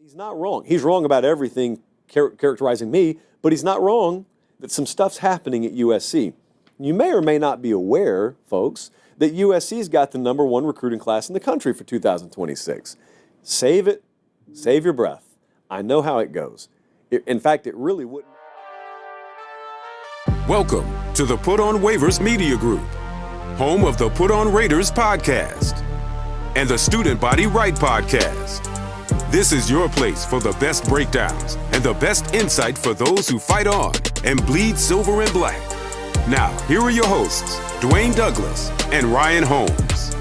He's not wrong. He's wrong about everything characterizing me, but he's not wrong that some stuff's happening at USC. You may or may not be aware, folks, that USC's got the #1 recruiting class in the country for 2026. Save it. Save your breath. I know how it goes. In fact, it really wouldn't. Welcome to the Put on Waivers Media Group, home of the Put on Raiders podcast and the Student Body Right podcast. This is your place for the best breakdowns and the best insight for those who fight on and bleed silver and black. Now, here are your hosts, Dwayne Douglas and Ryan Holmes.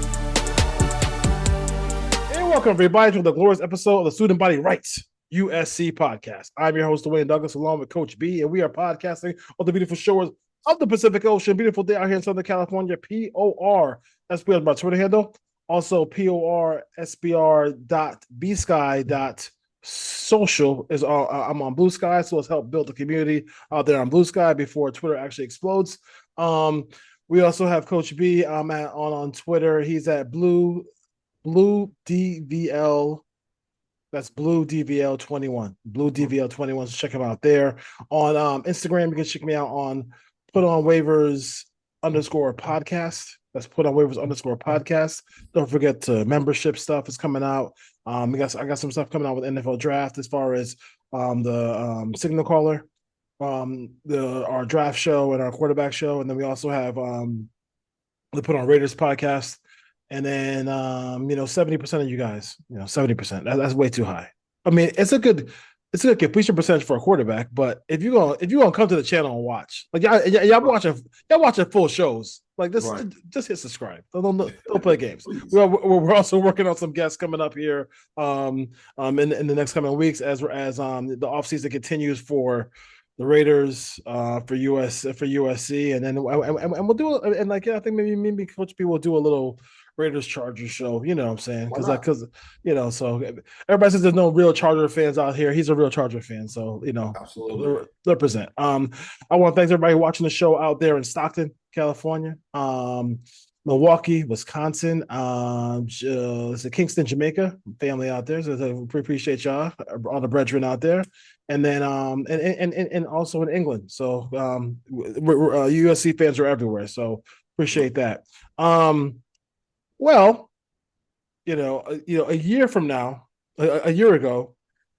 And welcome, everybody, to the glorious episode of the Student Body Rights USC podcast. I'm your host, Dwayne Douglas, along with Coach B, and we are podcasting on the beautiful shores of the Pacific Ocean. Beautiful day out here in Southern California. POR. That's my Twitter handle. Also, POR_SBR.bsky.social is I'm on Blue Sky, so let's help build the community out there on Blue Sky before Twitter actually explodes. We also have Coach B on Twitter. He's at Blue DVL. That's Blue DVL 21. Blue DVL 21. So check him out there. On Instagram, you can check me out on _podcast. That's _podcast. Don't forget to membership stuff is coming out. I got some stuff coming out with NFL draft as far as the signal caller, our draft show and our quarterback show, and then we also have the Put on Raiders podcast. And then 70% of you guys, 70%. That's way too high. I mean, it's a good completion percentage for a quarterback, but if you're gonna come to the channel and watch, like y'all watching full shows, like this, right. Just hit subscribe. Don't play games. We're also working on some guests coming up here in the next coming weeks as the offseason continues for the Raiders, for USC, and then we'll do it. And I think maybe Coach B will do a little Raiders Chargers show, you know what I'm saying? Because so everybody says there's no real Charger fans out here. He's a real Charger fan, so absolutely represent. I want to thank everybody watching the show out there in Stockton, California, Milwaukee, Wisconsin, Kingston, Jamaica, family out there. So we appreciate y'all, all the brethren out there, and then and also in England. So USC fans are everywhere. So appreciate that. Well, a year from now, a year ago,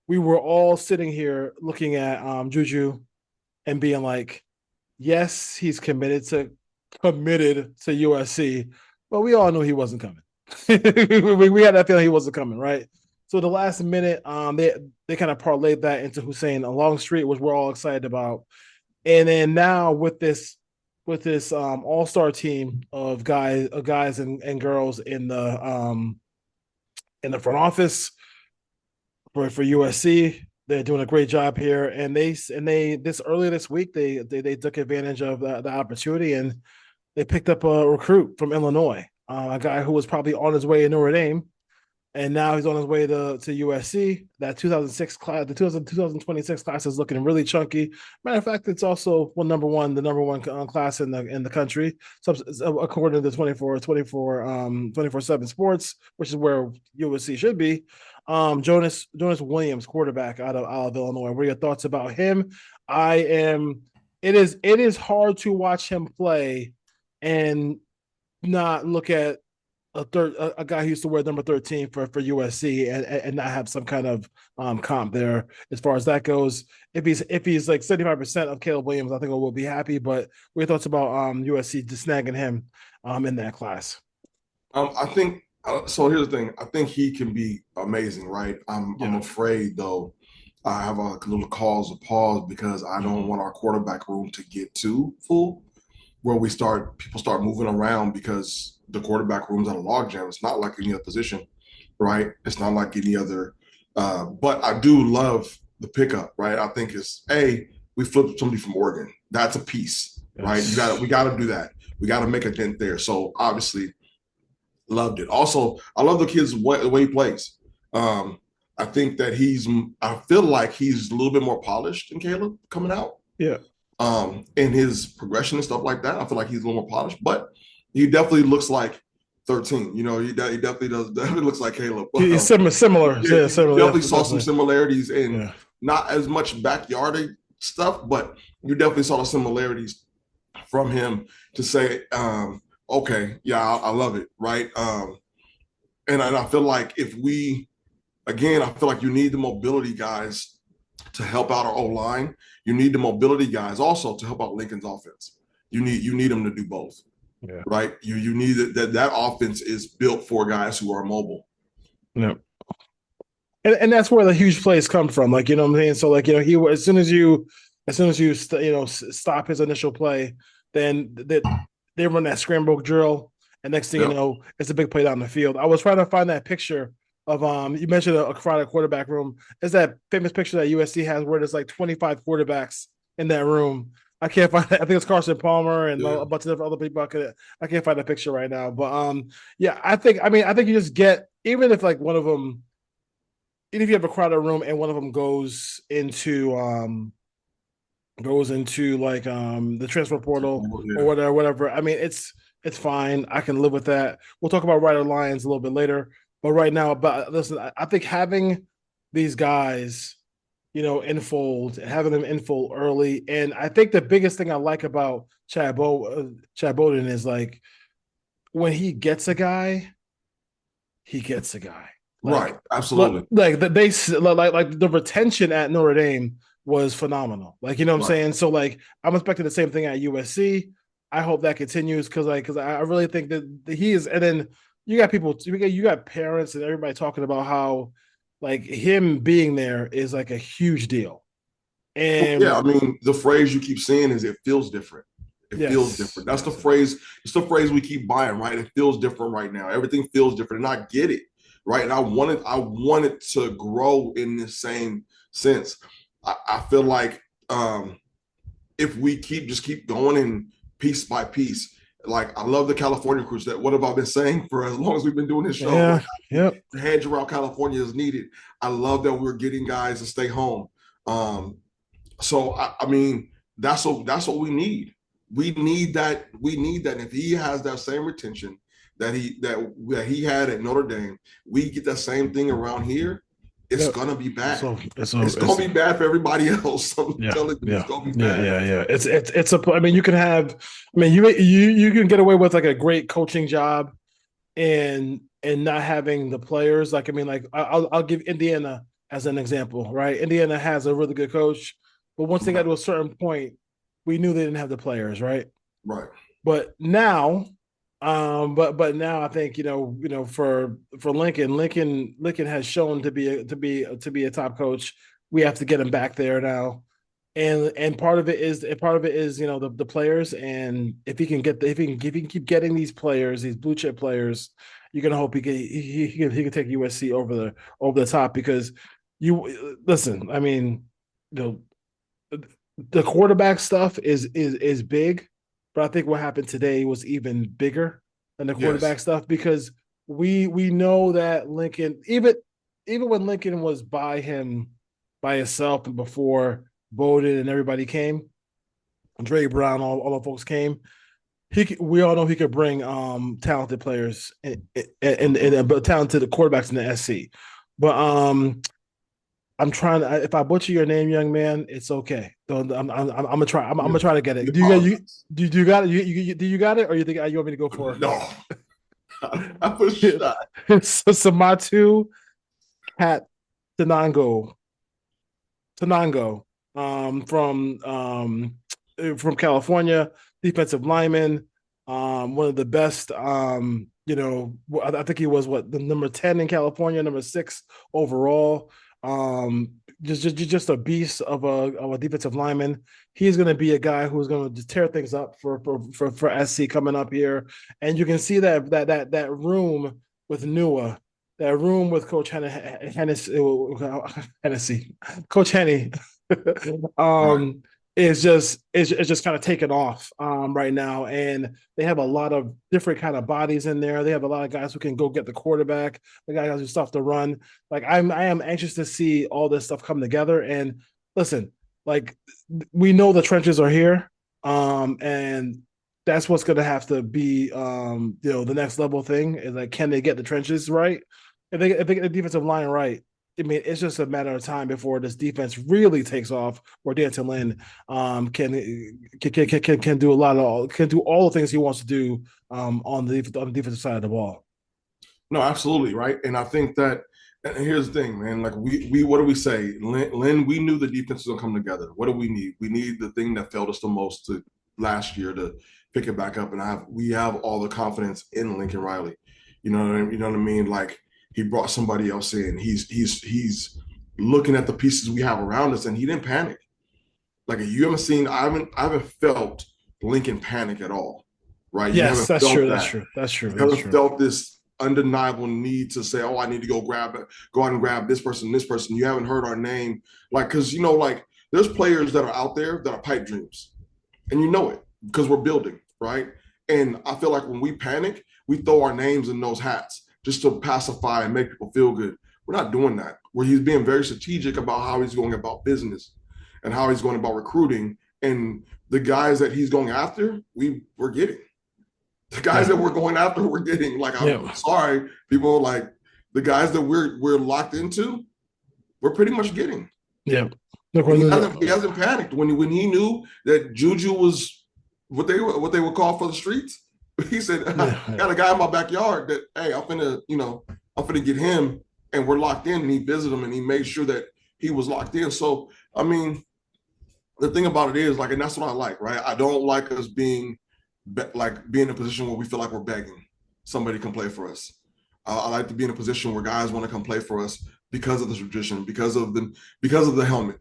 we were all sitting here looking at Juju and being like, yes, he's committed to USC, but we all knew he wasn't coming. we had that feeling he wasn't coming, right? So the last minute, they kind of parlayed that into Hussein Longstreet, which we're all excited about. And then now with this all-star team of guys and girls in the front office for USC, they're doing a great job here. And they earlier this week they took advantage of the opportunity and they picked up a recruit from Illinois, a guy who was probably on his way to Notre Dame, and now he's on his way to USC. That 2006 class, the 2026 class is looking really chunky. Matter of fact, it's also the number one class in the country, so according to 24/7 Sports, which is where USC should be. Jonas Williams, quarterback out of Illinois. What are your thoughts about him? It is hard to watch him play and not look at a guy who used to wear number 13 for USC and not have some kind of comp there as far as that goes. If he's like 75% of Caleb Williams, I think we'll be happy. But what are your thoughts about USC just snagging him in that class? I think so. Here's the thing. I think he can be amazing, right? I'm afraid though. I have a little cause of pause because I don't want our quarterback room to get too full, where people start moving around because the quarterback room's at a logjam. It's not like any other position, right? It's not like any other. But I do love the pickup, right? I think we flipped somebody from Oregon. That's a piece, right? We got to do that. We got to make a dent there. So obviously, loved it. Also, I love the kid's the way he plays. I think that I feel like he's a little bit more polished than Caleb coming out. Yeah. In his progression and stuff like that. I feel like he's a little more polished, but he definitely looks like 13. You know, he definitely does. Definitely looks like Caleb. He's similar. Yeah, Yeah, similar. definitely saw some similarities in Yeah. not as much backyard stuff, but you definitely saw the similarities from him to say, okay, yeah, I love it, right? And I feel like if we, again, I feel like you need the mobility guys to help out our O-line. You need the mobility guys also to help out Lincoln's offense. You need them to do both. Yeah. Right. You need that offense is built for guys who are mobile. Yeah. And that's where the huge plays come from. Like, you know what I'm saying? So like, you know, as soon as you stop his initial play, then they run that scramble drill. And next thing you know, it's a big play down the field. I was trying to find that picture of you mentioned a crowded quarterback room. Is that famous picture that USC has where there's like 25 quarterbacks in that room? I can't find it. I think it's Carson Palmer and a bunch of other people. I can't find that picture right now. But yeah, I think you just get, even if like one of them, even if you have a crowded room and one of them goes into like the transfer portal or whatever. I mean, it's fine. I can live with that. We'll talk about Ryder Lyons a little bit later. But right now, listen, I think having these guys, you know, infold and having them infold early, and I think the biggest thing I like about Chad Bowden is like when he gets a guy, he gets a guy. Like, right, absolutely. Like the retention at Notre Dame was phenomenal. Like, you know what I'm saying? So like I'm expecting the same thing at USC. I hope that continues because I really think that he is. And then you got people, you got parents and everybody talking about how like him being there is like a huge deal. And yeah, I mean, the phrase you keep saying is it feels different. It feels different. That's the phrase. It's the phrase we keep buying, right? It feels different right now. Everything feels different, and I get it, right? And I wanted to grow in the same sense. I feel like if we keep going in piece by piece. Like, I love the California cruise. That what have I been saying for as long as we've been doing this show? Yeah, yep. The hedge around California is needed. I love that we're getting guys to stay home. So I mean, that's what we need. We need that. We need that. And if he has that same retention that he had at Notre Dame, we get that same thing around here. It's gonna be bad. It's gonna be bad for everybody else. It's gonna be bad. Yeah. It's a. I mean, you can have. I mean, you can get away with like a great coaching job, and not having the players. Like, I mean, like I'll give Indiana as an example, right? Indiana has a really good coach, but once they got to a certain point, we knew they didn't have the players, right? Right. But now. But now I think you know for Lincoln has shown to be a top coach. We have to get him back there now, and part of it is you know the players, and if he can keep getting these players, these blue chip players, you're gonna hope he can take USC over the top because you listen. I mean, you know, the quarterback stuff is big. But I think what happened today was even bigger than the quarterback stuff because we know that Lincoln, even when Lincoln was by himself and before Bowden and everybody came, Dre Brown, all the folks came. We all know he could bring talented players and talented quarterbacks in the SC. But I'm trying to. If I butcher your name, young man, it's okay. I'm gonna try. I'm gonna try to get it. Do you got it? Do you got it, or you think you want me to go for it? No, I put a shot. Samatu Cat Tanango, from California, defensive lineman, one of the best. You know, I think he was the number 10 in California, number 6 overall. Just a beast of a defensive lineman. He's going to be a guy who's going to just tear things up for SC coming up here, and you can see that room with Nua, that room with Coach Hennessy, Coach Henny, is just kind of taken off right now, and they have a lot of different kind of bodies in there. They have a lot of guys who can go get the quarterback, the guys who stuff to run. Like I am anxious to see all this stuff come together. And listen, like we know the trenches are here, and that's what's going to have to be, the next level thing is like, can they get the trenches right? If they get the defensive line right, I mean, it's just a matter of time before this defense really takes off. Or D'Anton Lynn can do all the things he wants to do on the defensive side of the ball. No, absolutely, right. And I think that, and here's the thing, man. Like we what do we say, Lynn? We knew the defense was gonna come together. What do we need? We need the thing that failed us the most last year to pick it back up. And we have all the confidence in Lincoln Riley. You know what I mean? Like, he brought somebody else in. He's looking at the pieces we have around us, and he didn't panic. Like, you haven't seen, I haven't felt Lincoln panic at all, right? Yes, that's true. That's true. You haven't felt this undeniable need to say, "Oh, I need to go out and grab this person, this person." You haven't heard our name, like, because like, there's players that are out there that are pipe dreams, and you know it because we're building, right? And I feel like when we panic, we throw our names in those hats just to pacify and make people feel good. We're not doing that. Where he's being very strategic about how he's going about business and how he's going about recruiting, and the guys that he's going after, we're getting. The guys that we're going after, we're getting. Like, I'm sorry, people, like, the guys that we're locked into, we're pretty much getting. Yeah. He hasn't panicked when he knew that Juju was what they would call for the streets. He said, I got a guy in my backyard that, hey, I'm finna get him, and we're locked in. And he visited him, and he made sure that he was locked in. So, I mean, the thing about it is, like, and that's what I like, right? I don't like us being in a position where we feel like we're begging somebody to come play for us. I like to be in a position where guys want to come play for us because of the tradition, because of the helmet,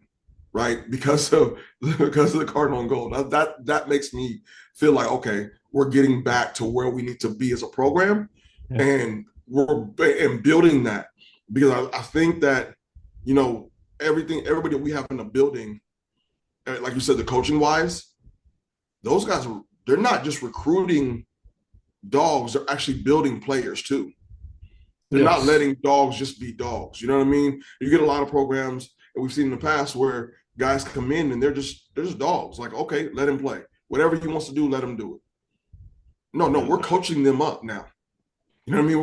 right? Because of the Cardinal and Gold. That makes me feel like, okay, we're getting back to where we need to be as a program, and we're building that, because I think that, everybody we have in the building, like you said, the coaching wise, those guys they're not just recruiting dogs, they're actually building players too. They're not letting dogs just be dogs. You know what I mean? You get a lot of programs that we've seen in the past where guys come in and they're just dogs. Like, okay, let him play. Whatever he wants to do, let him do it. No, we're coaching them up now. You know what I mean?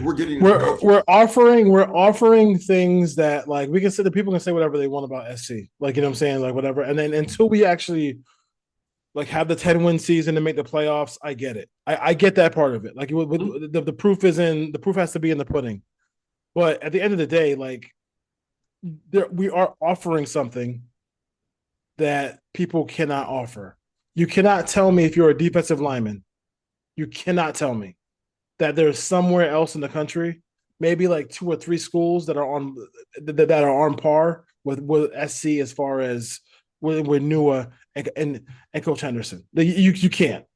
We're getting we're offering things that, like, we can say, the people can say whatever they want about SC. Like, you know what I'm saying? Like, whatever. And then until we actually, like, have the 10-win season and make the playoffs, I get it. I get that part of it. Like, the proof has to be in the pudding. But at the end of the day, like, we are offering something that people cannot offer. You cannot tell me, if you're a defensive lineman, you cannot tell me that there's somewhere else in the country, maybe like 2 or 3 schools that are on par with SC as far as with Nua and Coach Henderson. You can't.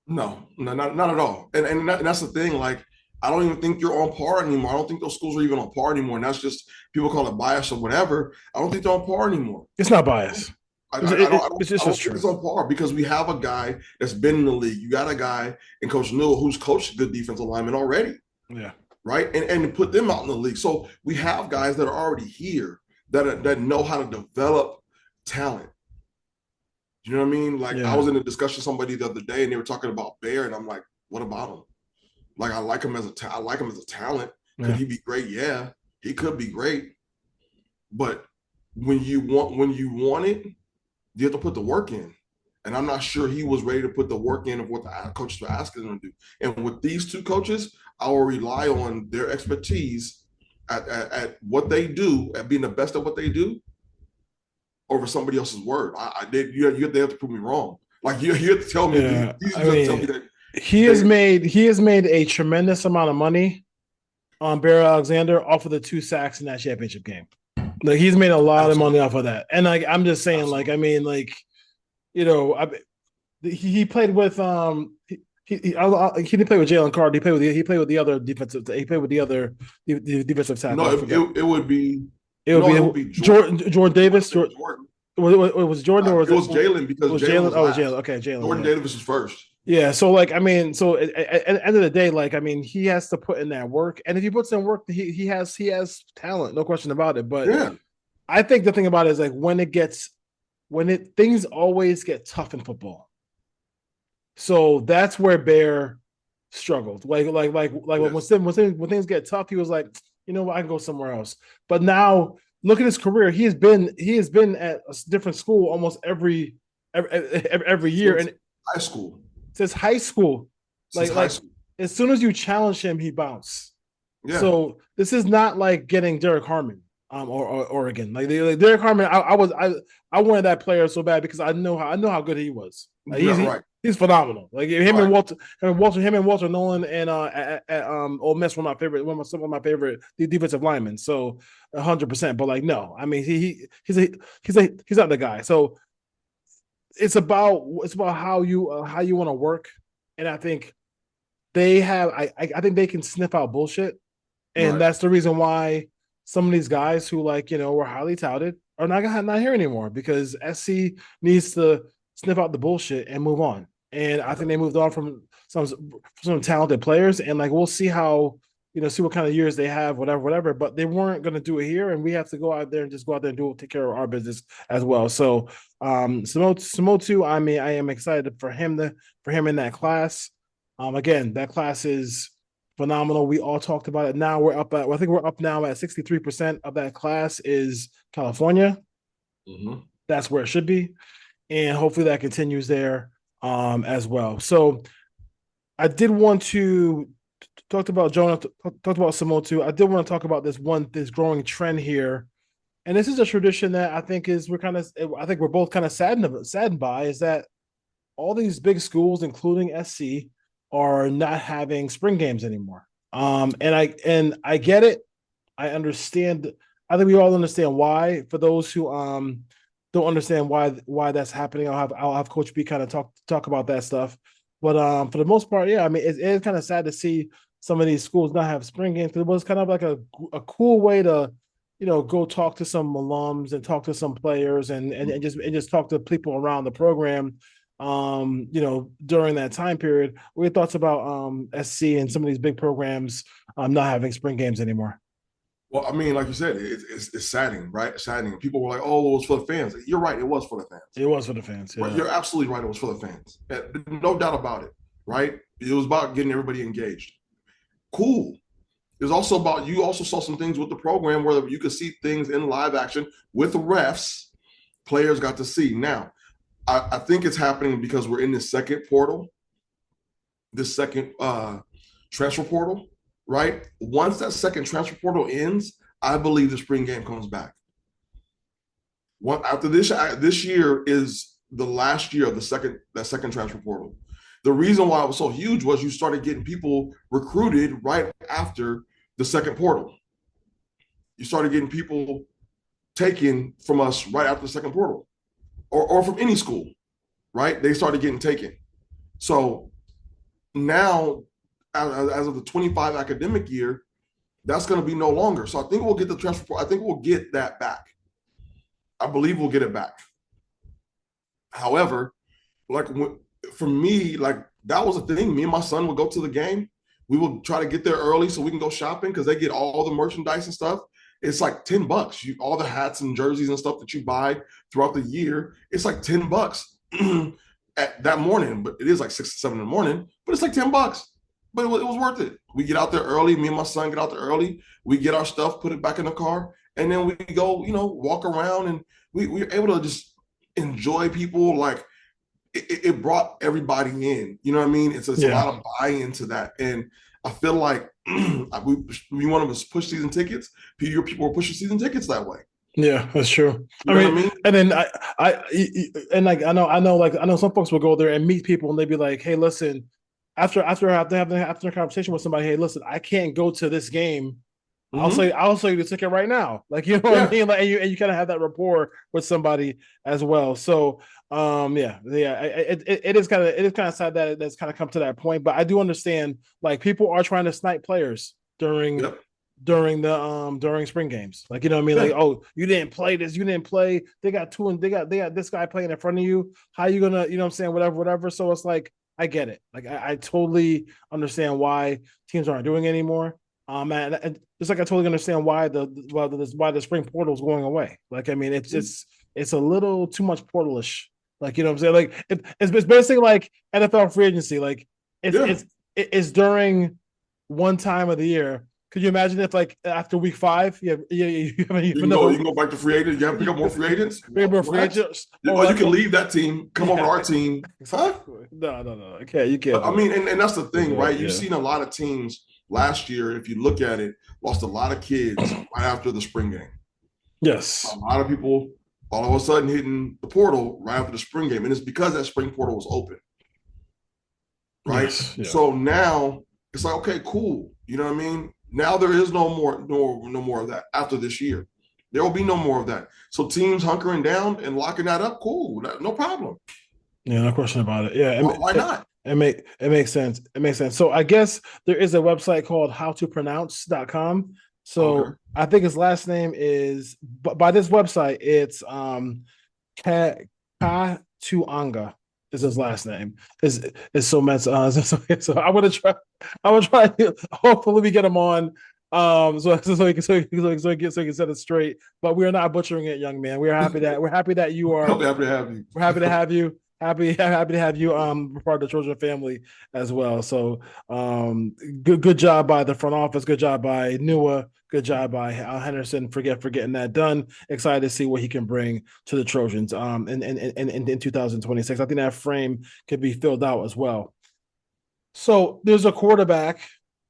No, not at all. And that's the thing. Like, I don't even think you're on par anymore. I don't think those schools are even on par anymore. And that's just, people call it bias or whatever. I don't think they're on par anymore. It's not bias. It's just true. It's on par because we have a guy that's been in the league. You got a guy in Coach Newell who's coached good defensive linemen already. Yeah. Right. And put them out in the league. So we have guys that are already here that know how to develop talent. You know what I mean? Like, I was in a discussion with somebody the other day, and they were talking about Bear, and I'm like, what about him? Like, I like him as a talent. Could he be great? Yeah, he could be great. But when you want it, you have to put the work in. And I'm not sure he was ready to put the work in of what the coaches were asking him to do. And with these 2 coaches, I will rely on their expertise at what they do, at being the best at what they do, over somebody else's word. You have to prove me wrong. Like, you have to tell me. Tell me that he has made a tremendous amount of money on Bear Alexander off of the 2 sacks in that championship game. Like, he's made a lot of money off of that. And, like, I'm just saying, like, I mean, like, he played with he didn't play with Jalen Carter. He played with the other defensive. He played with the other defensive tackle. No, it would be Jordan Davis. Jordan. Was Jordan, or it was Jalen? Because it was Jalen. Oh, Jalen. Okay, Jalen. Jordan Davis was first. Yeah. So, like, I mean, so at the end of the day, like, I mean, he has to put in that work, and if he puts in work, he has talent, no question about it. But I think the thing about it is, like, things always get tough in football. So that's where Bear struggled. Like Yes. when things get tough, he was like, you know what, I can go somewhere else. But now look at his career. He has been at a different school almost every year, Since and high school. since high school. Since high Like school. as soon as you challenge him, he bounced. Yeah. So this is not like getting Derek Harmon, or Oregon. Like Derek Harmon, I wanted that player so bad because I know how good he was. Like Yeah, right. he's phenomenal. Like him Right. and Walter Nolan and at Ole Miss one of my favorite defensive linemen. So 100%. But like no, I mean he's not the guy. So it's about how you want to work, and I think they have. I think they can sniff out bullshit, and Right. that's the reason why some of these guys who were highly touted are not here anymore, because SC needs to sniff out the bullshit and move on. And I think they moved on from some talented players, and like we'll see how see what kind of years they have, whatever. But they weren't going to do it here, and we have to go out there and just go out there and take care of our business as well. So Samotu, I mean, I am excited for him in that class. Again, that class is phenomenal. We all talked about it. Now I think we're up now at 63% of that class is California. Mm-hmm. That's where it should be, and hopefully that continues there as well. So I did want to talk about Jonah, talked about Samotu. I did want to talk about this growing trend here, and this is a tradition that I think we're both kind of saddened by, is that all these big schools, including SC, are not having spring games anymore. And I get it. I understand. I think we all understand why. For those who don't understand why that's happening, I'll have Coach B kind of talk about that stuff. But for the most part, yeah, I mean, it is kind of sad to see some of these schools not have spring games, because it was kind of like a cool way to go talk to some alums and talk to some players and just talk to people around the program during that time period. What are your thoughts about SC and some of these big programs not having spring games anymore? Well, I mean, like you said, it's saddening, right? Saddening. People were like, "Oh, it was for the fans." You're right. It was for the fans. It was for the fans. Yeah. Right? You're absolutely right. It was for the fans. No doubt about it. Right? It was about getting everybody engaged. Cool. It was also about, you also saw some things with the program where you could see things in live action with the refs. Players got to see. Now, I think it's happening because we're in this second portal, this second transfer portal, right? Once that second transfer portal ends, I believe the spring game comes back. After this year is the last year of that second transfer portal. The reason why it was so huge was you started getting people recruited right after the second portal. You started getting people taken from us right after the second portal, or from any school, right? They started getting taken. So now, as of the 25 academic year, that's going to be no longer. So I think we'll get the transfer portal. I think we'll get that back. I believe we'll get it back. However, like for me, like that was a thing. Me and my son would go to the game. We will try to get there early so we can go shopping, because they get all the merchandise and stuff. It's like $10. All the hats and jerseys and stuff that you buy throughout the year, it's like $10 at that morning. But it is like 6 or 7 in the morning, but it's like $10. But it was worth it. We get out there early. Me and my son get out there early. We get our stuff, put it back in the car, and then we go, walk around, and we're able to just enjoy people. Like it brought everybody in. You know what I mean? It's a lot of buy-in to that, and I feel like we want to push season tickets. People are pushing season tickets that way. Yeah, that's true. You know what I mean? And then I know some folks will go there and meet people, and they'd be like, "Hey, listen, after having a conversation with somebody, hey, listen, I can't go to this game. Mm-hmm. I'll sell you the ticket right now." Like, you know what I mean? Like, and you kind of have that rapport with somebody as well. So, it is kind of sad that that's kind of come to that point. But I do understand, like, people are trying to snipe players during spring games. Like, you know what I mean? Like, oh, you didn't play this, you didn't play. They got this guy playing in front of you. How you gonna, you know what I'm saying? Whatever. So it's like, I get it. Like, I totally understand why teams aren't doing it anymore. And just like I totally understand why the spring portal is going away. Like, I mean, it's a little too much portalish Like, you know what I'm saying? Like it's basically like NFL free agency. Like it's Yeah. it's during one time of the year. Could you imagine if like after week 5, you have another You can go back to free agents. You have to pick up more free agents. more free What? agents? Or Or you like, can leave that team, come over to our team. Huh? exactly. No. Okay, you can't. I Do mean, and that's the thing, right? You've Yeah. seen a lot of teams last year, if you look at it, lost a lot of kids right after the spring game. Yes. A lot of people all of a sudden hitting the portal right after the spring game. And it's because that spring portal was open. Right. Yes. Yeah. So now it's like, okay, cool. You know what I mean? Now there is no more of that after this year. There will be no more of that. So teams hunkering down and locking that up, cool. No problem. Yeah, no question about it. Yeah. Why not? It makes sense. It makes sense. So I guess there is a website called howtopronounce.com. So Okay. I think his last name is, by this website, it's Katuanga is his last name. Is so mess. So I want to try. I want to try. Hopefully we get him on. So he can set it straight. But we are not butchering it, young man. We're happy that you are. I'll be happy to have you. We're happy to have you. Happy to have you part of the Trojan family as well. So good job by the front office, good job by Nua, good job by Henderson for getting that done. Excited to see what he can bring to the Trojans in 2026. I think that frame could be filled out as well. So there's a quarterback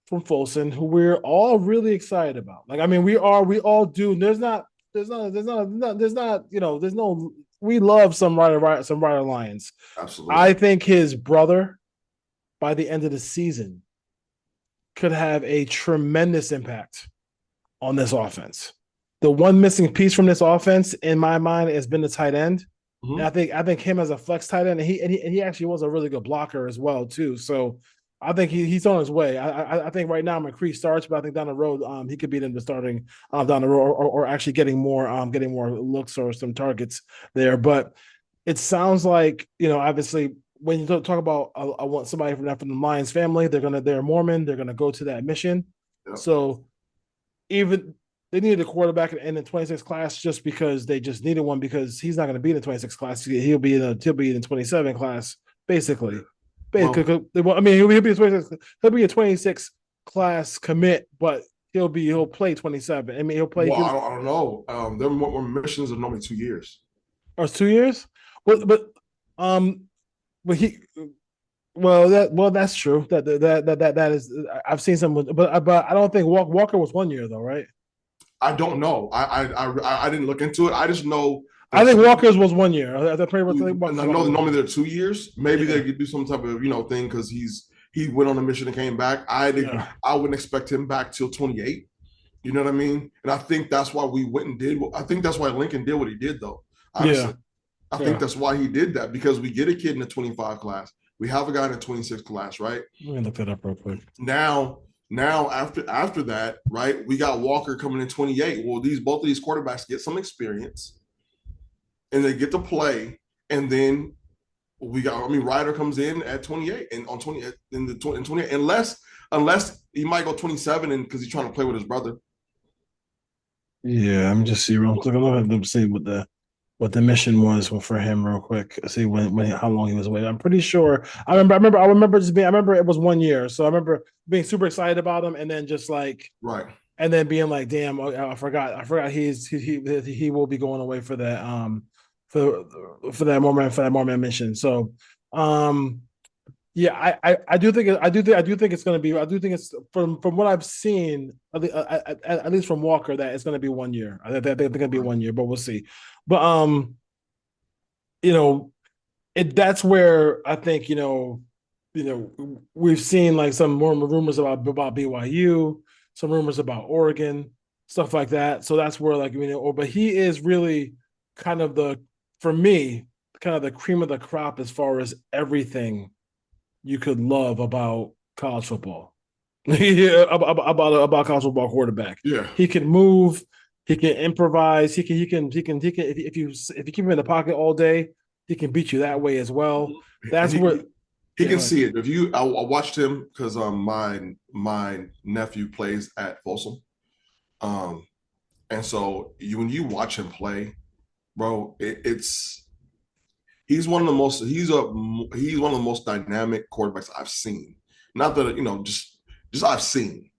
from Folsom who we're all really excited about. Like, I mean, we all do. There's no, we love some Ryder Lions. Absolutely. I think his brother, by the end of the season, could have a tremendous impact on this offense. The one missing piece from this offense, in my mind, has been the tight end. Mm-hmm. And I think him as a flex tight end, and he actually was a really good blocker as well too. So I think he's on his way. I think right now McCree starts, but I think down the road he could beat him to starting down the road, or actually getting more looks or some targets there. But it sounds like, obviously when you talk about I want somebody from the Lions family, they're Mormon, they're gonna go to that mission. Yep. So even they needed a quarterback in the 26 class just because they just needed one, because he's not going to be in the 26 class. He'll be in the 27 class basically. Well, I mean, he'll be a 26 class commit, but he'll play 27. I mean, he'll play. Well, I don't know. Their missions are normally 2 years. Oh, it's 2 years. But that's true. That is. I've seen some, but I don't think Walker was 1 year though, right? I don't know. I didn't look into it. I just know. I think Walker's was 1 year. I know normally they're 2 years. Maybe they could do some type of thing because he went on a mission and came back. I wouldn't expect him back till 28. You know what I mean? And I think that's why we went and did. I think that's why Lincoln did what he did, though. Honestly. Yeah. I think that's why he did that, because we get a kid in the 25 class. We have a guy in the 26 class, right? Let me look that up real quick. Now after that, right? We got Walker coming in 28. Well, both of these quarterbacks get some experience, and they get to play, and then Ryder comes in at 28 and on 20 in the 28, unless he might go 27 and because he's trying to play with his brother. Yeah, I'm just see real quick. I'm gonna see what the mission was for him real quick. See how long he was away. I'm pretty sure. I remember it was 1 year. So I remember being super excited about him, and then just like right. And then being like, damn, I forgot he will be going away for that for that Mormon mission. So yeah, I do think it's going to be. I do think it's from what I've seen, at least from Walker, that it's going to be 1 year. I think they're going to be 1 year, but we'll see. But that's where I think we've seen like some more rumors about BYU, some rumors about Oregon, stuff like that. So that's where but he is really kind of for me, kind of the cream of the crop as far as everything you could love about college football. about college football quarterback. Yeah. He can move, he can improvise, he can if you keep him in the pocket all day, he can beat you that way as well. That's where he can see it. I watched him because my nephew plays at Folsom. And so when you watch him play, bro, He's one of the most he's one of the most dynamic quarterbacks I've seen. Not that just I've seen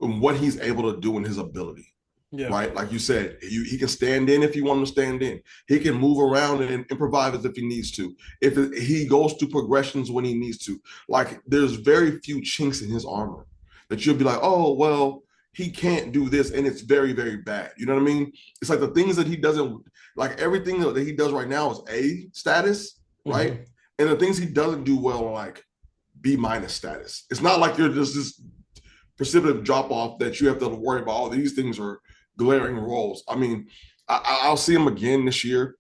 and what he's able to do in his ability. Yeah. Right, like you said, he can stand in if you want him to stand in. He can move around and improvise if he needs to. He goes through progressions when he needs to. Like there's very few chinks in his armor that you'll be like, oh well, he can't do this, and it's very very bad. You know what I mean? It's like the things that he doesn't like. Everything that he does right now is A status, right? Mm-hmm. And the things he doesn't do well are like B minus status. It's not like you're just this precipitative drop off that you have to worry about. All these things are glaring roles. I mean, I'll see him again this year.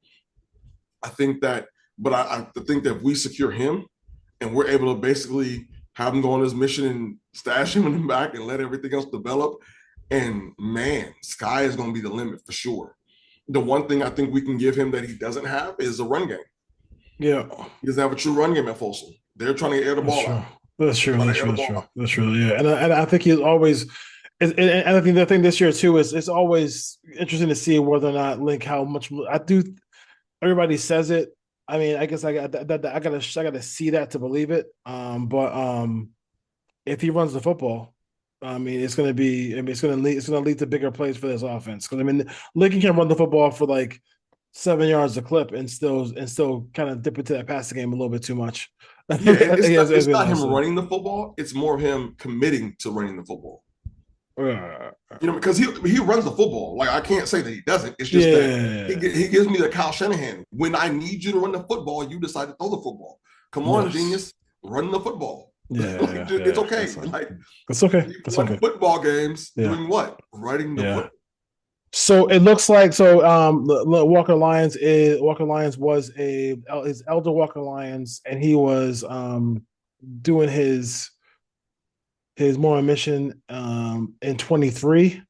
I think that, but I think that if we secure him and we're able to basically have him go on his mission and stash him in the back and let everything else develop, and man, sky is going to be the limit for sure. The one thing I think we can give him that he doesn't have is a run game. Yeah. He doesn't have a true run game at Folsom. They're trying to air the ball out. That's true. That's true. Yeah. And I think he's always, and I think the thing this year too is it's always interesting to see whether or not Link how much I do. Everybody says it. I mean, I guess I gotta see that to believe it. But if he runs the football, I mean, it's gonna lead to bigger plays for this offense. Because I mean, Lincoln can run the football for like 7 yards a clip and still kind of dip into that passing game a little bit too much. Yeah, it's not him running the football. It's more of him committing to running the football. Because he runs the football. Like I can't say that he doesn't. It's just that he gives me the Kyle Shanahan. When I need you to run the football, you decide to throw the football. Come on, genius, run the football. It's okay. It's okay. It's okay. Football games doing what? Running the football. So it looks like Walker Lyons was his elder Walker Lyons, and he was doing his more mission in 23.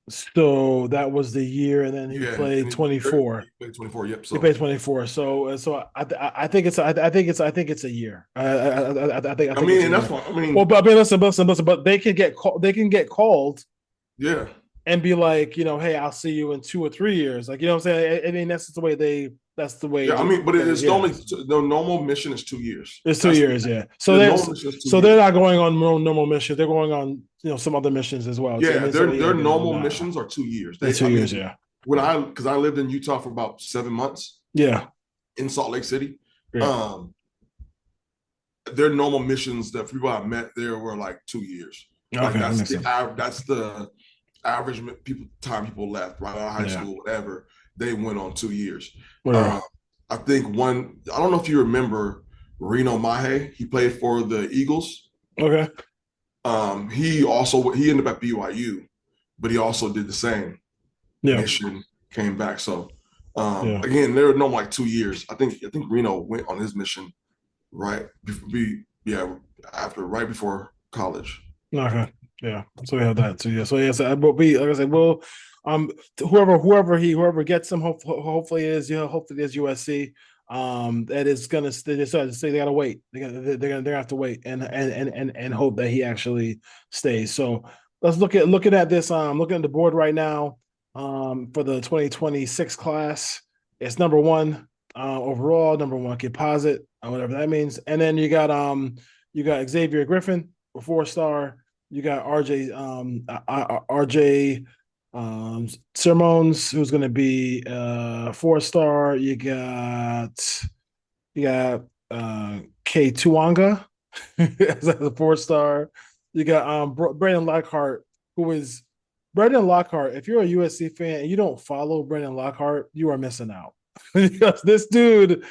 So that was the year, and then he played 24. He played 24. Yep. He played 24. So I think it's a year. I think. I mean, and that's what I mean. Well, but I mean, listen. But they can get called. Yeah. And be like, hey, I'll see you in 2 or 3 years. Like, you know what I'm saying? I mean, that's the way. Yeah, I mean, but it's normally the normal mission is 2 years. It's 2 years, yeah. So they're not going on normal missions. They're going on, some other missions as well. Yeah, their normal missions are 2 years. They're 2 years, yeah. Because I lived in Utah for about 7 months. Yeah. In Salt Lake City. Yeah. Their normal missions that people I met there were like 2 years. Like that's the average time people left right out of high school, whatever. They went on 2 years. I think I don't know if you remember Reno Mahe. He played for the Eagles. Okay. He ended up at BYU, but he also did the same mission, came back. So again, there were no like 2 years. I think Reno went on his mission right before college. Okay. Yeah. So we have that too. Yeah. So like I said, we'll whoever gets him, hopefully is USC. That is gonna they gotta wait. They're gonna have to wait and hope that he actually stays. So let's looking at this. Looking at the board right now. For the 2026 class, it's number 1 overall, number 1 composite, whatever that means. And then you got Xavier Griffin, a 4-star. You got RJ Sermons, who's going to be 4-star. You got K Tuanga as a 4-star. You got Brandon Lockhart, who is Brandon Lockhart. If you're a USC fan and you don't follow Brandon Lockhart, you are missing out. Because this dude,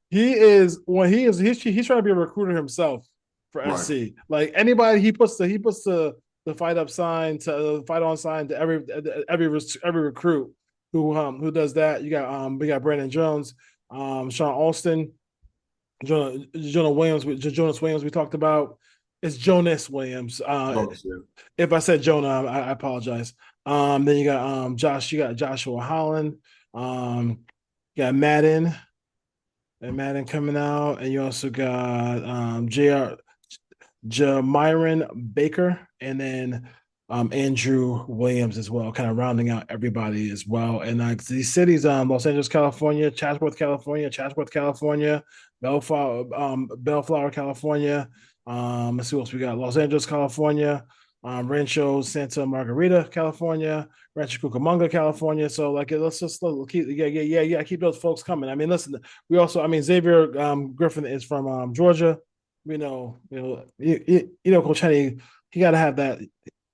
he's trying to be a recruiter himself for SC. Like anybody, he puts the fight up sign to fight on sign to every recruit who does that. You got we got Brandon Jones, Sean Alston, Jonas Williams. We talked about. It's Jonas Williams. If I said Jonah, I apologize. Then you got Joshua Holland. You got Madden coming out, and you also got Jamiron Baker, and then Andrew Williams as well, kind of rounding out everybody as well. And these cities, Los Angeles, California, Chatsworth, California, Bellflower, California. Let's see what else we got. Los Angeles, California, Rancho Santa Margarita, California, Rancho Cucamonga, California. So let's just keep keep those folks coming. I mean, listen, we also, I mean, Xavier Griffin is from Georgia. Coach Henny, he got to have that.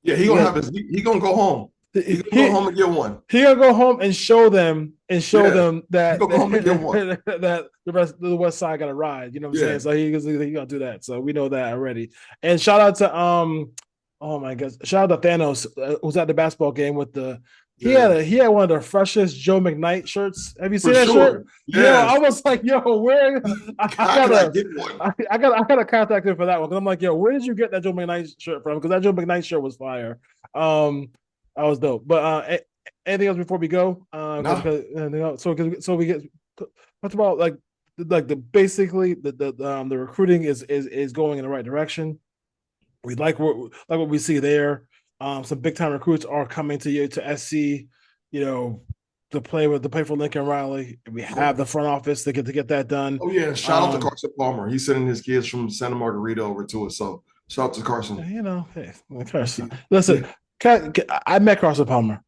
Yeah, he gonna have his. He gonna go home. He's gonna go home and get one. He gonna go home and show them that go home and get one. that the West Side got to ride. You know what I'm saying? So he gonna do that. So we know that already. And shout out to oh my God, shout out to Thanos who's at the basketball game with the. He had one of the freshest Joe McKnight shirts. Have you seen that shirt? Yeah, I was like, yo, where? I gotta contact him for that one because I'm like, yo, where did you get that Joe McKnight shirt from? Because that Joe McKnight shirt was fire. That was dope. But anything else before we go? No. So we get talked about like basically the recruiting is going in the right direction. We like what we see there. Some big time recruits are coming to SC, to play for Lincoln Riley. We have the front office to get that done. Oh yeah, shout out to Carson Palmer. He's sending his kids from Santa Margarita over to us. So shout out to Carson. Hey, Carson. Listen, I met Carson Palmer,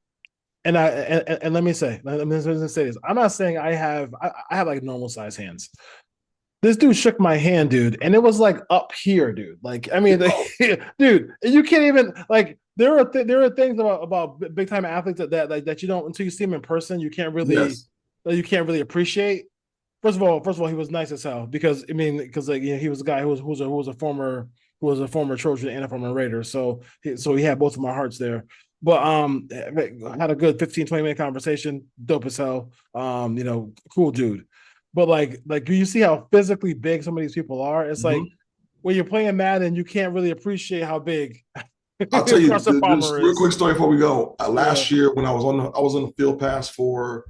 and let me say this. I'm not saying I have like normal size hands. This dude shook my hand, dude, and it was like up here, dude. Like, I mean, dude, you can't even like. There are things about big time athletes that you don't, until you see them in person, you can't really appreciate. First of all, he was nice as hell because he was a guy who was a former Trojan and a former Raider, so he had both of my hearts there. But had a good 15-20 minute conversation, dope as hell. Cool dude. But like you see how physically big some of these people are. It's like when you're playing Madden, you can't really appreciate how big. I'll tell you this real quick story before we go. Last year when I was on the field pass for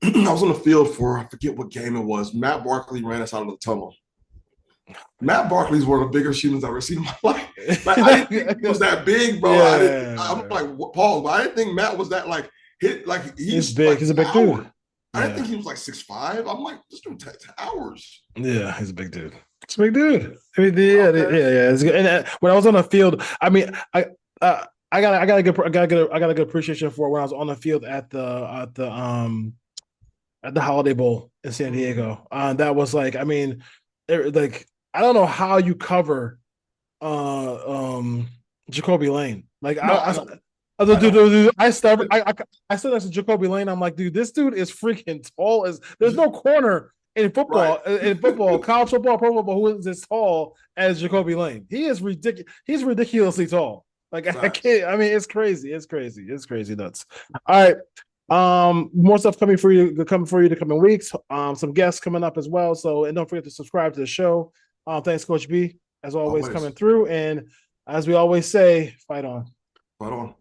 I was on the field for, I forget what game it was. Matt Barkley ran us out of the tunnel. Matt Barkley's one of the biggest humans I've ever seen in my life. Like, I didn't think he was that big, bro. I'm like, Paul, but I didn't think Matt was that he's big. Like, he's a big dude. I didn't think he was like 6'5". I'm like, this dude towers. Yeah, he's a big dude. It's a big dude. I mean, yeah. It's good. And when I was on the field, I mean, I got a good appreciation for when I was on the field at the Holiday Bowl in San Diego. That was like, I mean, I don't know how you cover Jacoby Lane. Like, I stood next to Jacoby Lane. I'm like, dude, this dude is freaking tall. There's no corner in football, college football, pro football, who is as tall as Jacoby Lane. He is ridiculous. He's ridiculously tall. Like, I can't. I mean, it's crazy. It's crazy nuts. All right. More stuff coming for you the coming weeks. Some guests coming up as well. So, and don't forget to subscribe to the show. Thanks, Coach B, as always, coming through. And as we always say, fight on. Fight on.